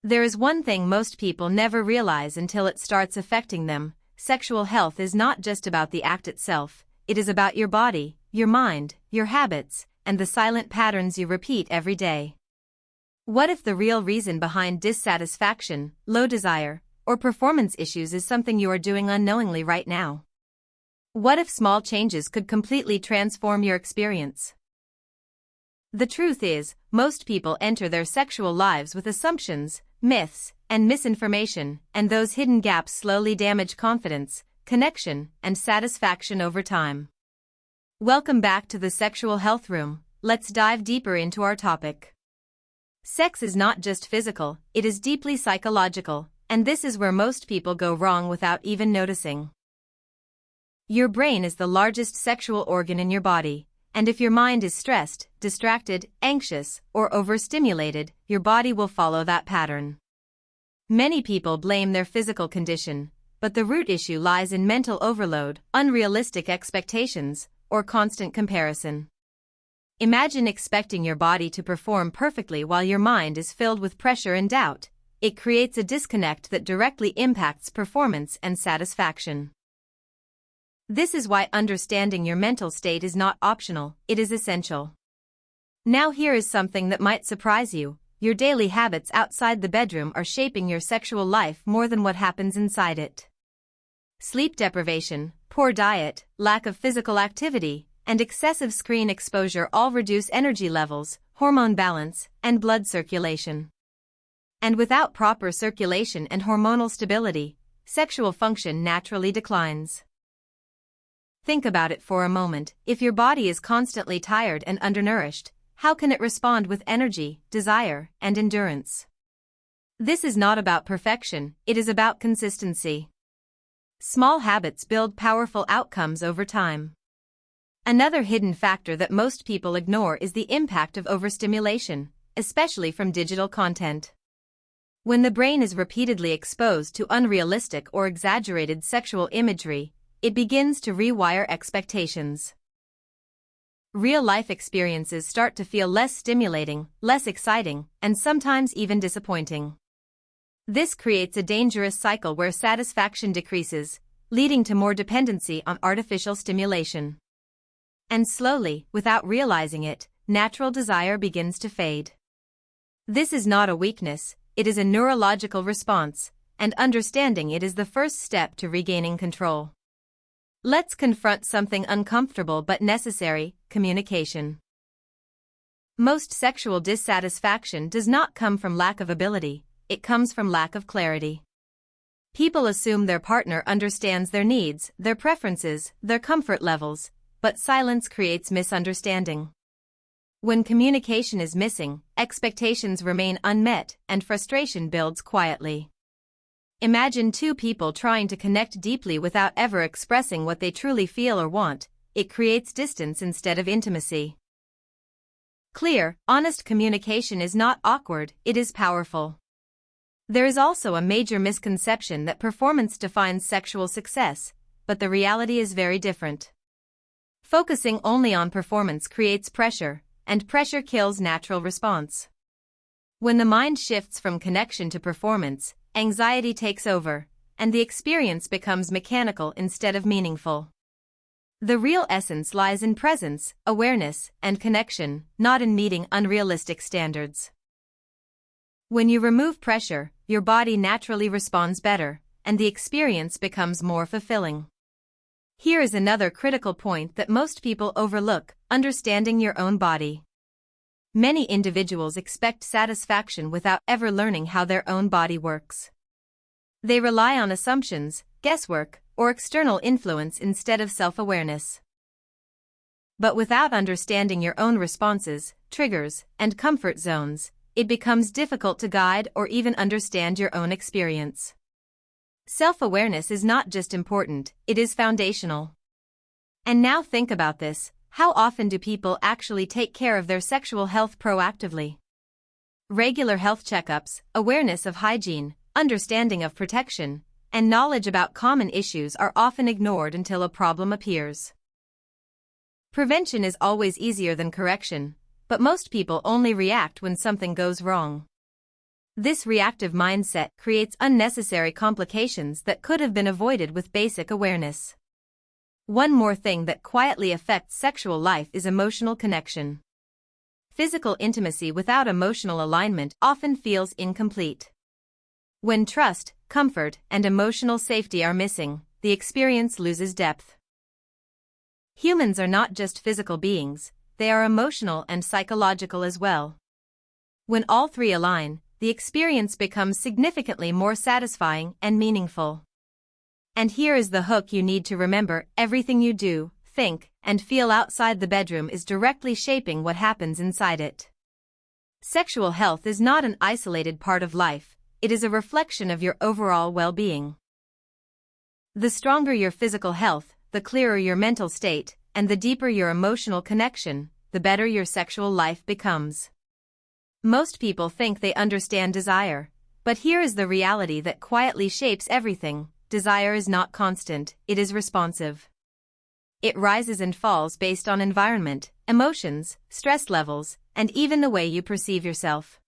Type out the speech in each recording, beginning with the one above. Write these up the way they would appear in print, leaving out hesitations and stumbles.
There is one thing most people never realize until it starts affecting them. Sexual health is not just about the act itself, it is about your body, your mind, your habits, and the silent patterns you repeat every day. What if the real reason behind dissatisfaction, low desire, or performance issues is something you are doing unknowingly right now? What if small changes could completely transform your experience? The truth is, most people enter their sexual lives with assumptions, myths, and misinformation, and those hidden gaps slowly damage confidence, connection, and satisfaction over time. Welcome back to the Sexual Health Room. Let's dive deeper into our topic. Sex is not just physical, it is deeply psychological, and this is where most people go wrong without even noticing. Your brain is the largest sexual organ in your body, and if your mind is stressed, distracted, anxious, or overstimulated, your body will follow that pattern. Many people blame their physical condition, but the root issue lies in mental overload, unrealistic expectations, or constant comparison. Imagine expecting your body to perform perfectly while your mind is filled with pressure and doubt. It creates a disconnect that directly impacts performance and satisfaction. This is why understanding your mental state is not optional, it is essential. Now here is something that might surprise you. Your daily habits outside the bedroom are shaping your sexual life more than what happens inside it. Sleep deprivation, poor diet, lack of physical activity, and excessive screen exposure all reduce energy levels, hormone balance, and blood circulation. And without proper circulation and hormonal stability, sexual function naturally declines. Think about it for a moment. If your body is constantly tired and undernourished, how can it respond with energy, desire, and endurance? This is not about perfection, it is about consistency. Small habits build powerful outcomes over time. Another hidden factor that most people ignore is the impact of overstimulation, especially from digital content. When the brain is repeatedly exposed to unrealistic or exaggerated sexual imagery, it begins to rewire expectations. Real-life experiences start to feel less stimulating, less exciting, and sometimes even disappointing. This creates a dangerous cycle where satisfaction decreases, leading to more dependency on artificial stimulation. And slowly, without realizing it, natural desire begins to fade. This is not a weakness, it is a neurological response, and understanding it is the first step to regaining control. Let's confront something uncomfortable but necessary: communication. Most sexual dissatisfaction does not come from lack of ability, it comes from lack of clarity. People assume their partner understands their needs, their preferences, their comfort levels, but silence creates misunderstanding. When communication is missing, expectations remain unmet, and frustration builds quietly. Imagine two people trying to connect deeply without ever expressing what they truly feel or want. It creates distance instead of intimacy. Clear, honest communication is not awkward, it is powerful. There is also a major misconception that performance defines sexual success, but the reality is very different. Focusing only on performance creates pressure, and pressure kills natural response. When the mind shifts from connection to performance, anxiety takes over, and the experience becomes mechanical instead of meaningful. The real essence lies in presence, awareness, and connection, not in meeting unrealistic standards. When you remove pressure, your body naturally responds better, and the experience becomes more fulfilling. Here is another critical point that most people overlook: understanding your own body. Many individuals expect satisfaction without ever learning how their own body works. They rely on assumptions, guesswork, or external influence instead of self-awareness. But without understanding your own responses, triggers, and comfort zones, it becomes difficult to guide or even understand your own experience. Self-awareness is not just important, it is foundational. And now think about this: how often do people actually take care of their sexual health proactively? Regular health checkups, awareness of hygiene, understanding of protection, and knowledge about common issues are often ignored until a problem appears. Prevention is always easier than correction, but most people only react when something goes wrong. This reactive mindset creates unnecessary complications that could have been avoided with basic awareness. One more thing that quietly affects sexual life is emotional connection. Physical intimacy without emotional alignment often feels incomplete. When trust, comfort, and emotional safety are missing, the experience loses depth. Humans are not just physical beings, they are emotional and psychological as well. When all three align, the experience becomes significantly more satisfying and meaningful. And here is the hook you need to remember: everything you do, think, and feel outside the bedroom is directly shaping what happens inside it. Sexual health is not an isolated part of life, it is a reflection of your overall well-being. The stronger your physical health, the clearer your mental state, and the deeper your emotional connection, the better your sexual life becomes. Most people think they understand desire, but here is the reality that quietly shapes everything: desire is not constant, it is responsive. It rises and falls based on environment, emotions, stress levels, and even the way you perceive yourself.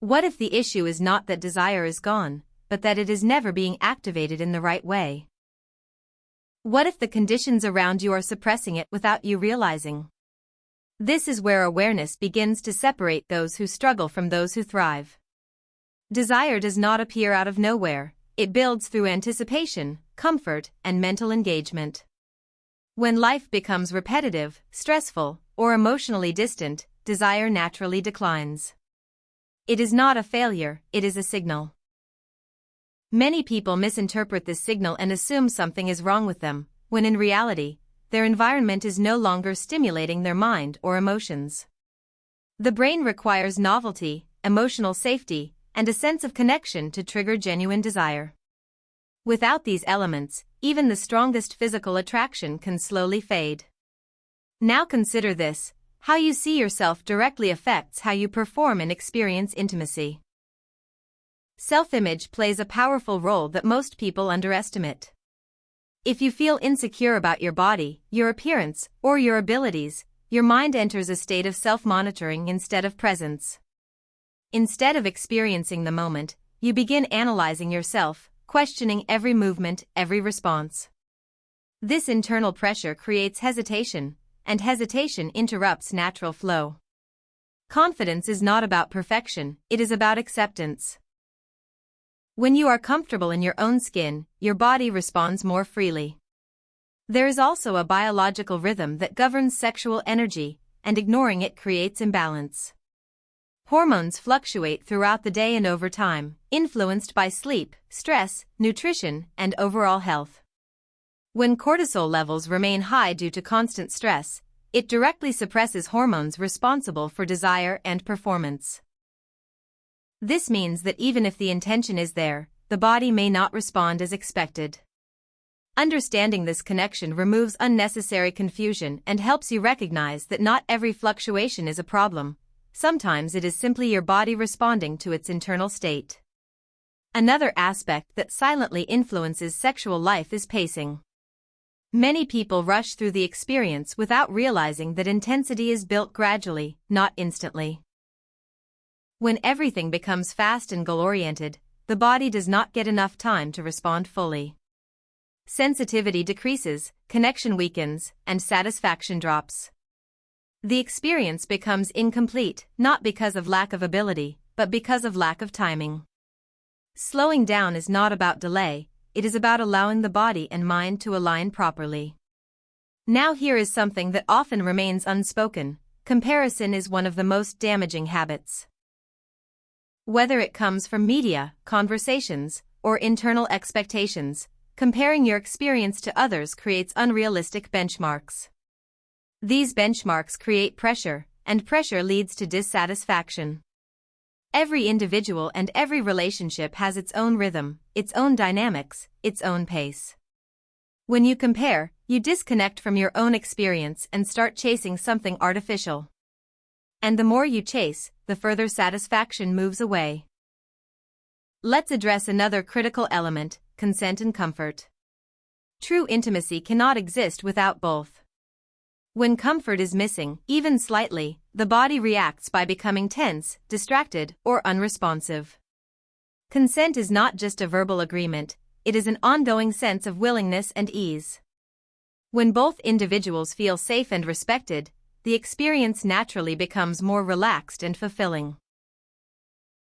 What if the issue is not that desire is gone, but that it is never being activated in the right way? What if the conditions around you are suppressing it without you realizing? This is where awareness begins to separate those who struggle from those who thrive. Desire does not appear out of nowhere, it builds through anticipation, comfort, and mental engagement. When life becomes repetitive, stressful, or emotionally distant, desire naturally declines. It is not a failure, it is a signal. Many people misinterpret this signal and assume something is wrong with them, when in reality, their environment is no longer stimulating their mind or emotions. The brain requires novelty, emotional safety, and a sense of connection to trigger genuine desire. Without these elements, even the strongest physical attraction can slowly fade. Now consider this: how you see yourself directly affects how you perform and experience intimacy. Self-image plays a powerful role that most people underestimate. If you feel insecure about your body, your appearance, or your abilities, your mind enters a state of self-monitoring instead of presence. Instead of experiencing the moment, you begin analyzing yourself, questioning every movement, every response. This internal pressure creates hesitation, and hesitation interrupts natural flow. Confidence is not about perfection, it is about acceptance. When you are comfortable in your own skin, your body responds more freely. There is also a biological rhythm that governs sexual energy, and ignoring it creates imbalance. Hormones fluctuate throughout the day and over time, influenced by sleep, stress, nutrition, and overall health. When cortisol levels remain high due to constant stress, it directly suppresses hormones responsible for desire and performance. This means that even if the intention is there, the body may not respond as expected. Understanding this connection removes unnecessary confusion and helps you recognize that not every fluctuation is a problem. Sometimes it is simply your body responding to its internal state. Another aspect that silently influences sexual life is pacing. Many people rush through the experience without realizing that intensity is built gradually, not instantly. When everything becomes fast and goal-oriented, the body does not get enough time to respond fully. Sensitivity decreases, connection weakens, and satisfaction drops. The experience becomes incomplete, not because of lack of ability, but because of lack of timing. Slowing down is not about delay, it is about allowing the body and mind to align properly. Now here is something that often remains unspoken: comparison is one of the most damaging habits. Whether it comes from media, conversations, or internal expectations, comparing your experience to others creates unrealistic benchmarks. These benchmarks create pressure, and pressure leads to dissatisfaction. Every individual and every relationship has its own rhythm, its own dynamics, its own pace. When you compare, you disconnect from your own experience and start chasing something artificial. And the more you chase, the further satisfaction moves away. Let's address another critical element: consent and comfort. True intimacy cannot exist without both. When comfort is missing, even slightly, the body reacts by becoming tense, distracted, or unresponsive. Consent is not just a verbal agreement, it is an ongoing sense of willingness and ease. When both individuals feel safe and respected, the experience naturally becomes more relaxed and fulfilling.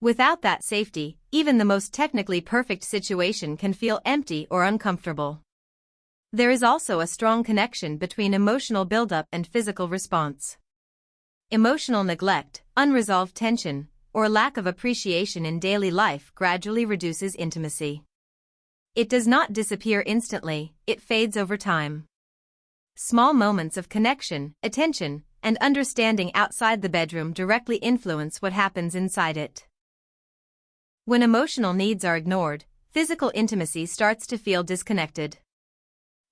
Without that safety, even the most technically perfect situation can feel empty or uncomfortable. There is also a strong connection between emotional buildup and physical response. Emotional neglect, unresolved tension, or lack of appreciation in daily life gradually reduces intimacy. It does not disappear instantly, it fades over time. Small moments of connection, attention, and understanding outside the bedroom directly influence what happens inside it. When emotional needs are ignored, physical intimacy starts to feel disconnected.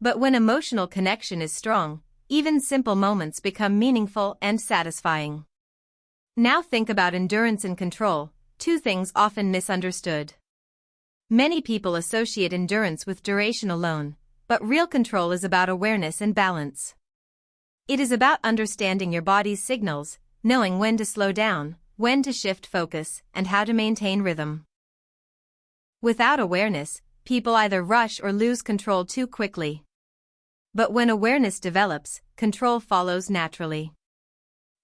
But when emotional connection is strong, even simple moments become meaningful and satisfying. Now think about endurance and control, two things often misunderstood. Many people associate endurance with duration alone, but real control is about awareness and balance. It is about understanding your body's signals, knowing when to slow down, when to shift focus, and how to maintain rhythm. Without awareness, people either rush or lose control too quickly. But when awareness develops, control follows naturally.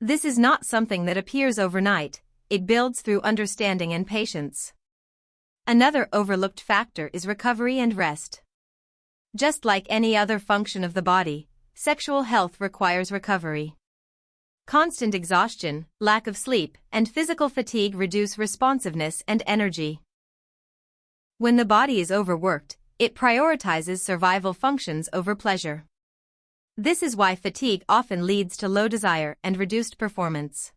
This is not something that appears overnight, it builds through understanding and patience. Another overlooked factor is recovery and rest. Just like any other function of the body, sexual health requires recovery. Constant exhaustion, lack of sleep, and physical fatigue reduce responsiveness and energy. When the body is overworked, it prioritizes survival functions over pleasure. This is why fatigue often leads to low desire and reduced performance.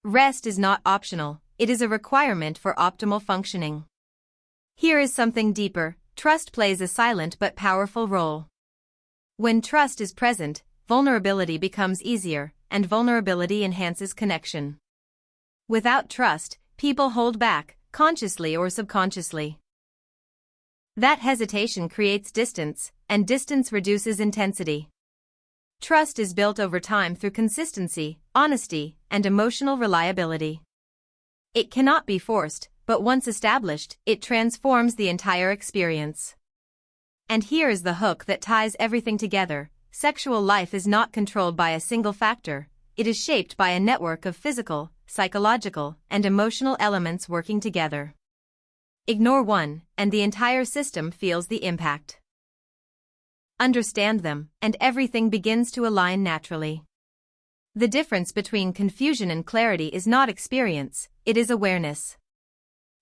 Rest is not optional, it is a requirement for optimal functioning. Here is something deeper: trust plays a silent but powerful role. When trust is present, vulnerability becomes easier, and vulnerability enhances connection. Without trust, people hold back, consciously or subconsciously. That hesitation creates distance, and distance reduces intensity. Trust is built over time through consistency, honesty, and emotional reliability. It cannot be forced, but once established, it transforms the entire experience. And here is the hook that ties everything together: sexual life is not controlled by a single factor, it is shaped by a network of physical, psychological, and emotional elements working together. Ignore one, and the entire system feels the impact. Understand them, and everything begins to align naturally. The difference between confusion and clarity is not experience, it is awareness.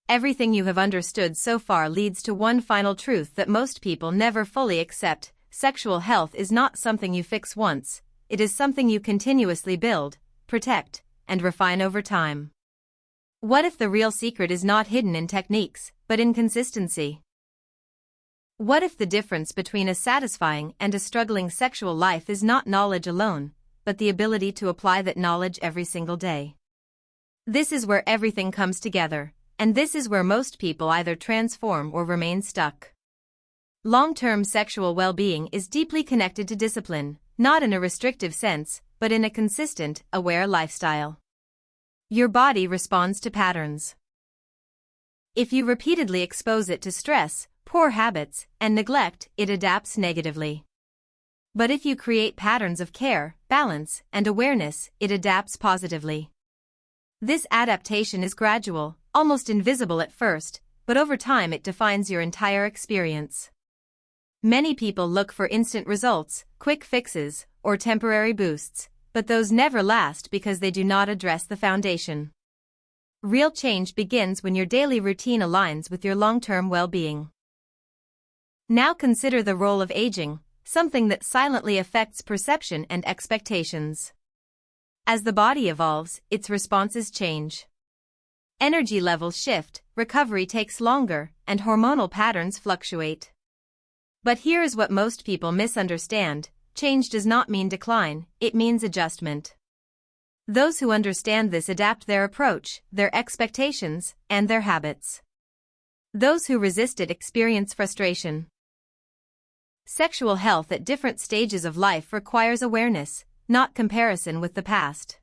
Everything you have understood so far leads to one final truth that most people never fully accept: sexual health is not something you fix once, it is something you continuously build, protect, and refine over time. What if the real secret is not hidden in techniques, but in consistency? What if the difference between a satisfying and a struggling sexual life is not knowledge alone, but the ability to apply that knowledge every single day? This is where everything comes together, and this is where most people either transform or remain stuck. Long-term sexual well-being is deeply connected to discipline, not in a restrictive sense, but in a consistent, aware lifestyle. Your body responds to patterns. If you repeatedly expose it to stress, poor habits, and neglect, it adapts negatively. But if you create patterns of care, balance, and awareness, it adapts positively. This adaptation is gradual, almost invisible at first, but over time it defines your entire experience. Many people look for instant results, quick fixes, or temporary boosts, but those never last because they do not address the foundation. Real change begins when your daily routine aligns with your long-term well-being. Now consider the role of aging, something that silently affects perception and expectations. As the body evolves, its responses change. Energy levels shift, recovery takes longer, and hormonal patterns fluctuate. But here is what most people misunderstand: change does not mean decline, it means adjustment. Those who understand this adapt their approach, their expectations, and their habits. Those who resist it experience frustration. Sexual health at different stages of life requires awareness, not comparison with the past.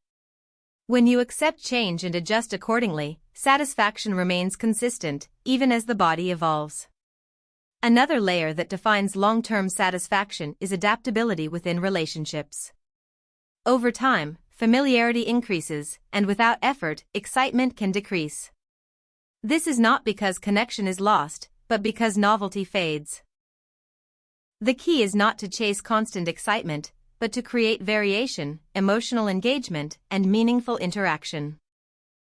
When you accept change and adjust accordingly, satisfaction remains consistent, even as the body evolves. Another layer that defines long-term satisfaction is adaptability within relationships. Over time, familiarity increases, and without effort, excitement can decrease. This is not because connection is lost, but because novelty fades. The key is not to chase constant excitement, but to create variation, emotional engagement, and meaningful interaction.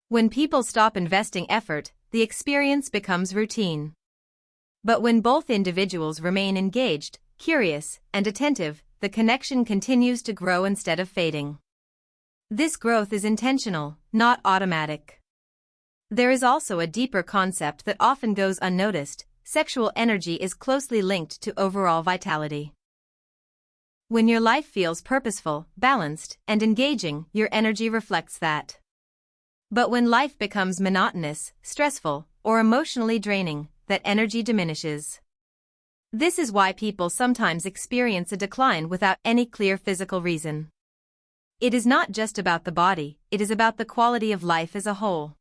When people stop investing effort, the experience becomes routine. But when both individuals remain engaged, curious, and attentive, the connection continues to grow instead of fading. This growth is intentional, not automatic. There is also a deeper concept that often goes unnoticed: sexual energy is closely linked to overall vitality. When your life feels purposeful, balanced, and engaging, your energy reflects that. But when life becomes monotonous, stressful, or emotionally draining, that energy diminishes. This is why people sometimes experience a decline without any clear physical reason. It is not just about the body, it is about the quality of life as a whole.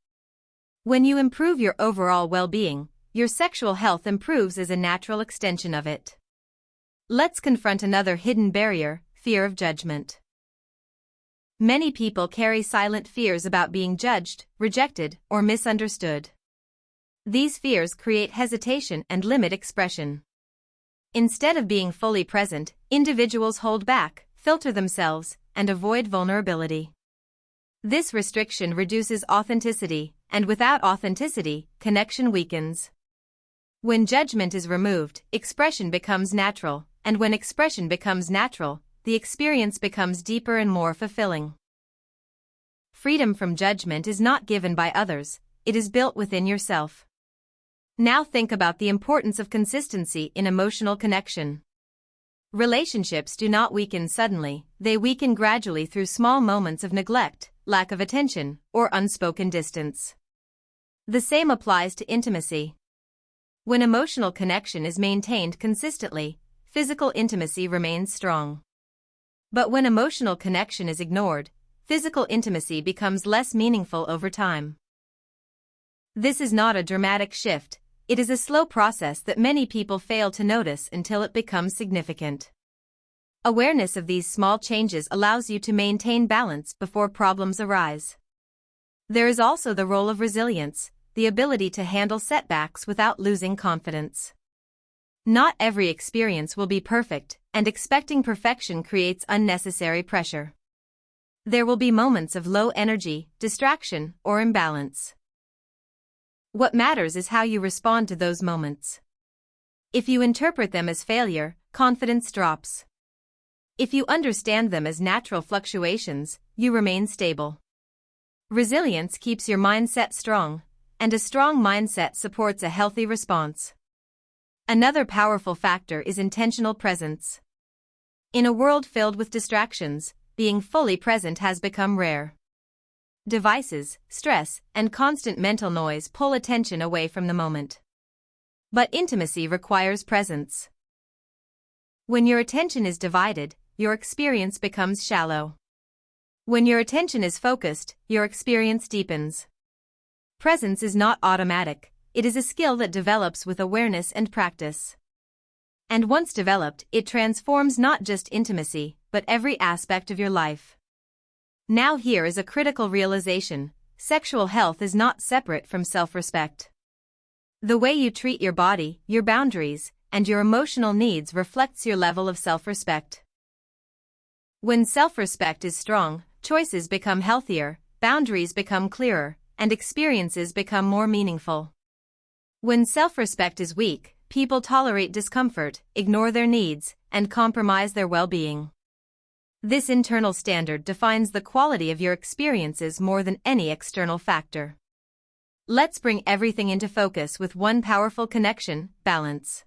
When you improve your overall well-being, your sexual health improves as a natural extension of it. Let's confront another hidden barrier: fear of judgment. Many people carry silent fears about being judged, rejected, or misunderstood. These fears create hesitation and limit expression. Instead of being fully present, individuals hold back, filter themselves, and avoid vulnerability. This restriction reduces authenticity, and without authenticity, connection weakens. When judgment is removed, expression becomes natural, and when expression becomes natural, the experience becomes deeper and more fulfilling. Freedom from judgment is not given by others, it is built within yourself. Now think about the importance of consistency in emotional connection. Relationships do not weaken suddenly, they weaken gradually through small moments of neglect, lack of attention, or unspoken distance. The same applies to intimacy. When emotional connection is maintained consistently, physical intimacy remains strong. But when emotional connection is ignored, physical intimacy becomes less meaningful over time. This is not a dramatic shift, it is a slow process that many people fail to notice until it becomes significant. Awareness of these small changes allows you to maintain balance before problems arise. There is also the role of resilience, the ability to handle setbacks without losing confidence. Not every experience will be perfect, and expecting perfection creates unnecessary pressure. There will be moments of low energy, distraction, or imbalance. What matters is how you respond to those moments. If you interpret them as failure, confidence drops. If you understand them as natural fluctuations, you remain stable. Resilience keeps your mindset strong, and a strong mindset supports a healthy response. Another powerful factor is intentional presence. In a world filled with distractions, being fully present has become rare. Devices, stress, and constant mental noise pull attention away from the moment. But intimacy requires presence. When your attention is divided, your experience becomes shallow. When your attention is focused, your experience deepens. Presence is not automatic, it is a skill that develops with awareness and practice. And once developed, it transforms not just intimacy, but every aspect of your life. Now here is a critical realization: sexual health is not separate from self-respect. The way you treat your body, your boundaries, and your emotional needs reflects your level of self-respect. When self-respect is strong, choices become healthier, boundaries become clearer, and experiences become more meaningful. When self-respect is weak, people tolerate discomfort, ignore their needs, and compromise their well-being. This internal standard defines the quality of your experiences more than any external factor. Let's bring everything into focus with one powerful connection: balance.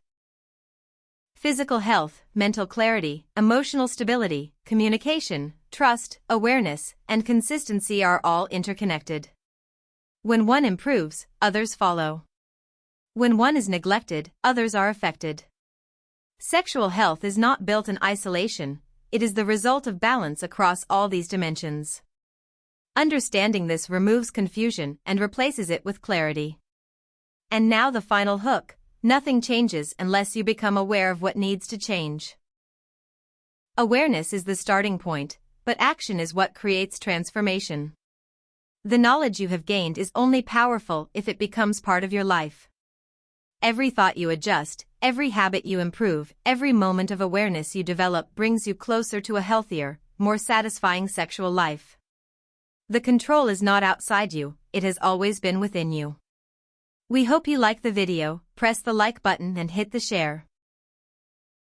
Physical health, mental clarity, emotional stability, communication, trust, awareness, and consistency are all interconnected. When one improves, others follow. When one is neglected, others are affected. Sexual health is not built in isolation, it is the result of balance across all these dimensions. Understanding this removes confusion and replaces it with clarity. And now the final hook: nothing changes unless you become aware of what needs to change. Awareness is the starting point, but action is what creates transformation. The knowledge you have gained is only powerful if it becomes part of your life. Every thought you adjust, every habit you improve, every moment of awareness you develop brings you closer to a healthier, more satisfying sexual life. The control is not outside you, it has always been within you. We hope you like the video. Press the like button and hit the share.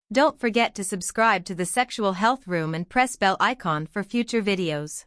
Don't forget to subscribe to the Sexual Health Room and press bell icon for future videos.